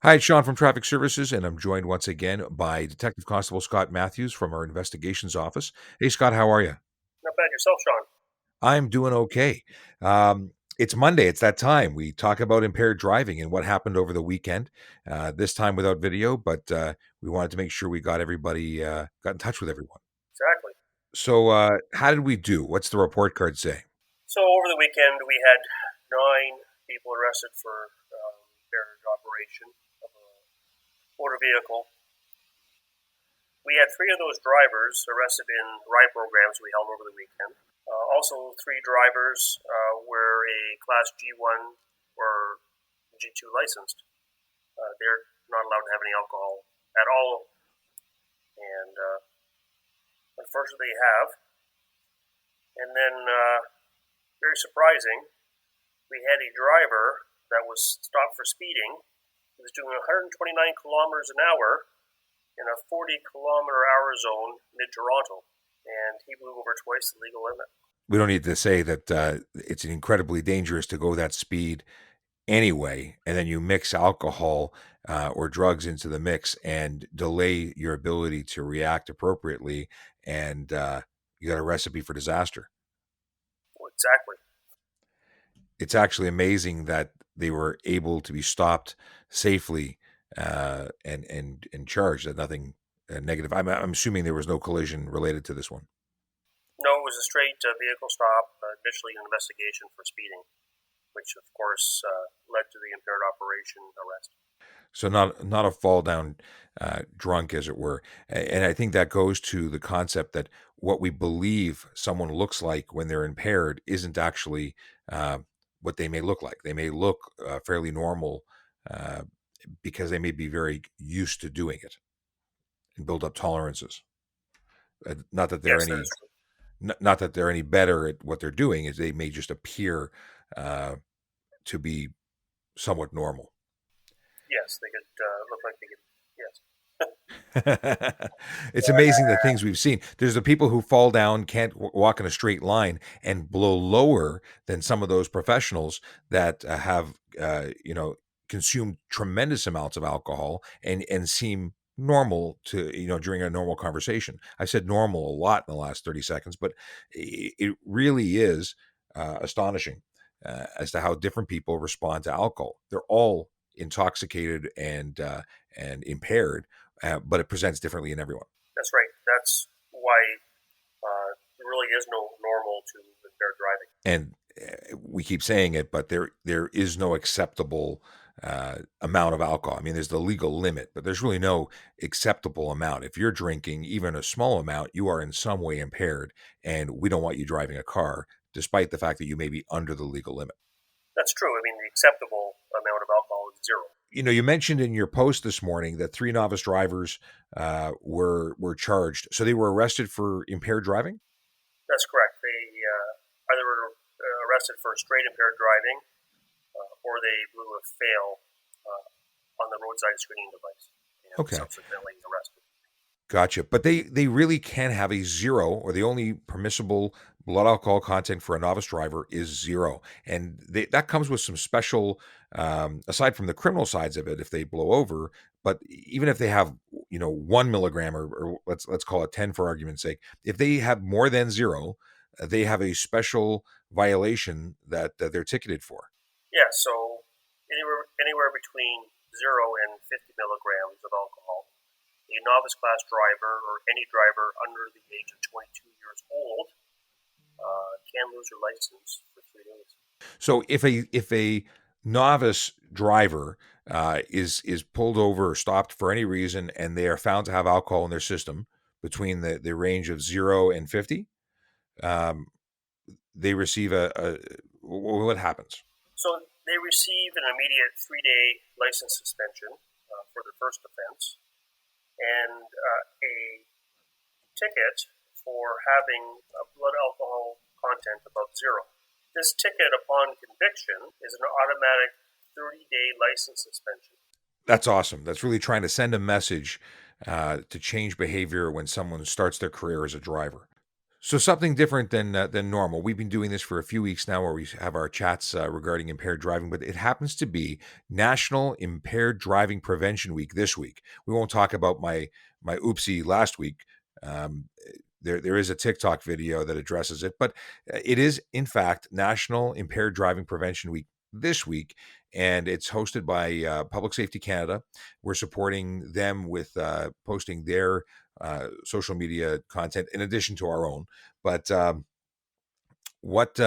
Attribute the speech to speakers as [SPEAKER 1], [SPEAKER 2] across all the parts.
[SPEAKER 1] Hi, it's Sean from Traffic Services, and I'm joined once again by Detective Constable Scott Matthews from our investigations office. Hey, Scott, how are you?
[SPEAKER 2] Not bad yourself, Sean.
[SPEAKER 1] I'm doing okay. It's Monday. It's that time. We talk about impaired driving and what happened over the weekend. This time without video, but we wanted to make sure we got everybody got in touch with everyone.
[SPEAKER 2] Exactly.
[SPEAKER 1] So, how did we do? What's the report card say?
[SPEAKER 2] So over the weekend, we had 9 people arrested for impaired operation of a motor vehicle. We had 3 of those drivers arrested in ride programs we held over the weekend. Also, 3 drivers were a Class G1 or G2 licensed. They're not allowed to have any alcohol at all, and unfortunately, have. And then, very surprising, we had a driver that was stopped for speeding. He was doing 129 kilometers an hour in a 40-kilometer-hour zone mid-Toronto, and he blew over twice the legal limit.
[SPEAKER 1] We don't need to say that it's incredibly dangerous to go that speed anyway, and then you mix alcohol or drugs into the mix and delay your ability to react appropriately, and you got a recipe for disaster.
[SPEAKER 2] Well, exactly.
[SPEAKER 1] It's actually amazing that they were able to be stopped safely and charged. That nothing negative. I'm assuming there was no collision related to this one.
[SPEAKER 2] No, it was a straight vehicle stop, initially an investigation for speeding, which of course led to the impaired operation arrest.
[SPEAKER 1] So not a fall down drunk, as it were. And I think that goes to the concept that what we believe someone looks like when they're impaired isn't actually uh, what they may look like. They may look fairly normal uh, because they may be very used to doing it and build up tolerances. Not that they're
[SPEAKER 2] Yes, that is
[SPEAKER 1] any
[SPEAKER 2] true.
[SPEAKER 1] not that they're any better at what they're doing, is they may just appear uh, to be somewhat normal.
[SPEAKER 2] Yes, they could look like they could. Yes.
[SPEAKER 1] It's amazing the things we've seen. There's the people who fall down, can't walk in a straight line, and blow lower than some of those professionals that have, consumed tremendous amounts of alcohol and seem normal to during a normal conversation. I've said normal a lot in the last 30 seconds, but it really is astonishing as to how different people respond to alcohol. They're all intoxicated and impaired, but it presents differently in everyone.
[SPEAKER 2] That's right. That's why there really is no normal to impaired driving.
[SPEAKER 1] And we keep saying it, but there is no acceptable amount of alcohol. I mean, there's the legal limit, but there's really no acceptable amount. If you're drinking even a small amount, you are in some way impaired, and we don't want you driving a car, despite the fact that you may be under the legal limit.
[SPEAKER 2] That's true. I mean, the acceptable amount of alcohol is 0.
[SPEAKER 1] You mentioned in your post this morning that 3 novice drivers were charged. So they were arrested for impaired driving.
[SPEAKER 2] That's correct. They either were arrested for straight impaired driving or they blew a fail on the roadside screening device and
[SPEAKER 1] Okay.
[SPEAKER 2] subsequently arrested.
[SPEAKER 1] Gotcha. But they really can have a zero, or the only permissible blood alcohol content for a novice driver is zero. And that comes with some special, aside from the criminal sides of it, if they blow over, but even if they have, 1 milligram, or let's call it 10 for argument's sake, if they have more than zero, they have a special violation that they're ticketed for.
[SPEAKER 2] Yeah, so anywhere between 0 and 50 milligrams of alcohol, a novice class driver or any driver under the age of 22 years old can lose their license for 3 days.
[SPEAKER 1] So if a novice driver is pulled over or stopped for any reason, and they are found to have alcohol in their system between the range of 0 and 50, um, they receive what happens?
[SPEAKER 2] So they receive an immediate 3-day license suspension for their first offense and a ticket for having a blood alcohol content above 0. This ticket, upon conviction, is an automatic 30-day license suspension.
[SPEAKER 1] That's awesome. That's really trying to send a message to change behavior when someone starts their career as a driver. So something different than normal. We've been doing this for a few weeks now, where we have our chats regarding impaired driving, but it happens to be National Impaired Driving Prevention Week this week. We won't talk about my oopsie last week. Um, there is a TikTok video that addresses it, but it is in fact National Impaired Driving Prevention Week this week, and it's hosted by Public Safety Canada. We're supporting them with posting their social media content in addition to our own. But what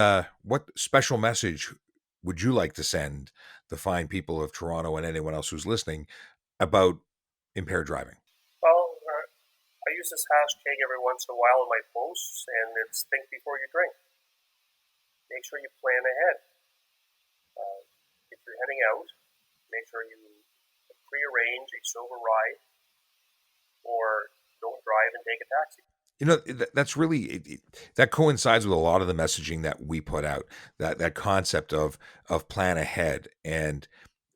[SPEAKER 1] special message would you like to send the fine people of Toronto and anyone else who's listening about impaired driving?
[SPEAKER 2] Well, I use this hashtag every once in a while in my posts, and it's think before you drink. Make sure you plan ahead. If you're heading out, make sure you prearrange a sober ride, or don't drive and take a taxi.
[SPEAKER 1] You know, that's really that coincides with a lot of the messaging that we put out. That concept of plan ahead, and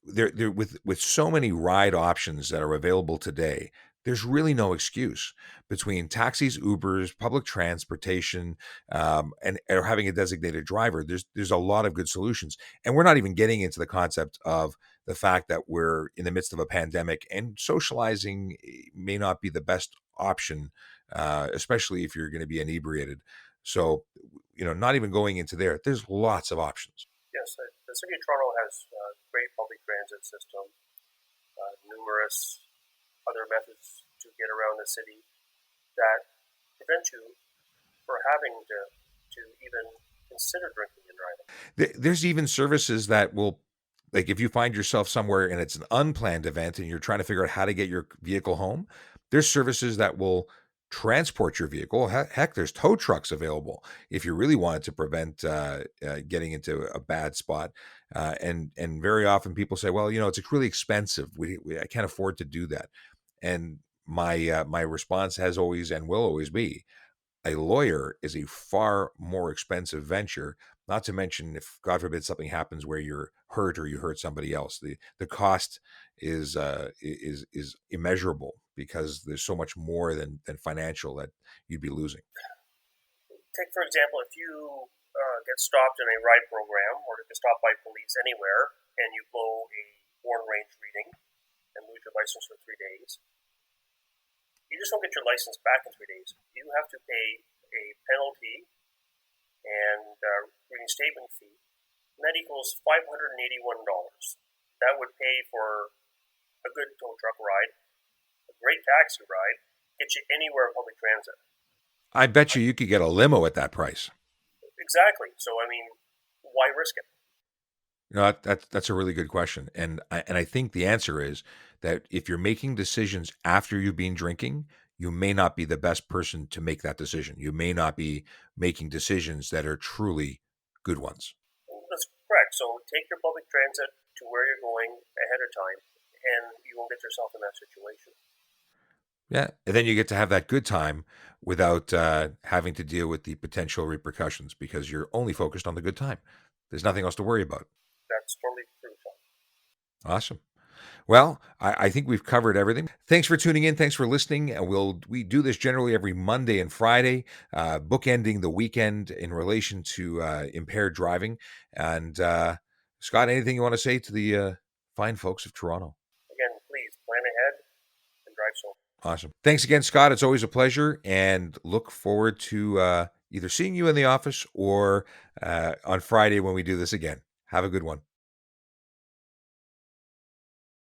[SPEAKER 1] there with so many ride options that are available today, there's really no excuse between taxis, Ubers, public transportation, and or having a designated driver. There's a lot of good solutions, and we're not even getting into the concept of the fact that we're in the midst of a pandemic and socializing may not be the best option, especially if you're going to be inebriated. So, not even going into there. There's lots of options.
[SPEAKER 2] Yes, the City of Toronto has a great public transit system, numerous other methods to get around the city that prevent you from having to even consider drinking and driving.
[SPEAKER 1] There's even services that will, like, if you find yourself somewhere and it's an unplanned event and you're trying to figure out how to get your vehicle home, there's services that will transport your vehicle. Heck, there's tow trucks available if you really wanted to prevent getting into a bad spot. And very often people say, well, it's really expensive. I can't afford to do that. And my response has always and will always be, a lawyer is a far more expensive venture. Not to mention, if God forbid something happens where you're hurt or you hurt somebody else, the cost is immeasurable, because there's so much more than financial that you'd be losing.
[SPEAKER 2] Take, for example, if you get stopped in a ride program or get stopped by police anywhere and you blow a horn range reading and lose your license for 3 days, you just don't get your license back in 3 days. You have to pay a penalty and reinstatement fee, and that equals $581. That would pay for a good tow truck ride, a great taxi ride, get you anywhere in public transit.
[SPEAKER 1] I bet you could get a limo at that price.
[SPEAKER 2] Exactly. So, I mean, why risk it?
[SPEAKER 1] That's a really good question, and I think the answer is that if you're making decisions after you've been drinking, you may not be the best person to make that decision. You may not be making decisions that are truly good ones.
[SPEAKER 2] That's correct. So, take your public transit to where you're going ahead of time, and you won't get yourself in that situation.
[SPEAKER 1] Yeah, and then you get to have that good time without having to deal with the potential repercussions, because you're only focused on the good time. There's nothing else to worry about.
[SPEAKER 2] That's totally true, Tom.
[SPEAKER 1] Awesome. Well, I think we've covered everything. Thanks for tuning in. Thanks for listening. And we do this generally every Monday and Friday, bookending the weekend in relation to impaired driving. And Scott, anything you want to say to the fine folks of Toronto?
[SPEAKER 2] Again, please plan ahead and drive sober.
[SPEAKER 1] Awesome. Thanks again, Scott. It's always a pleasure, and look forward to either seeing you in the office or on Friday when we do this again. Have a good one.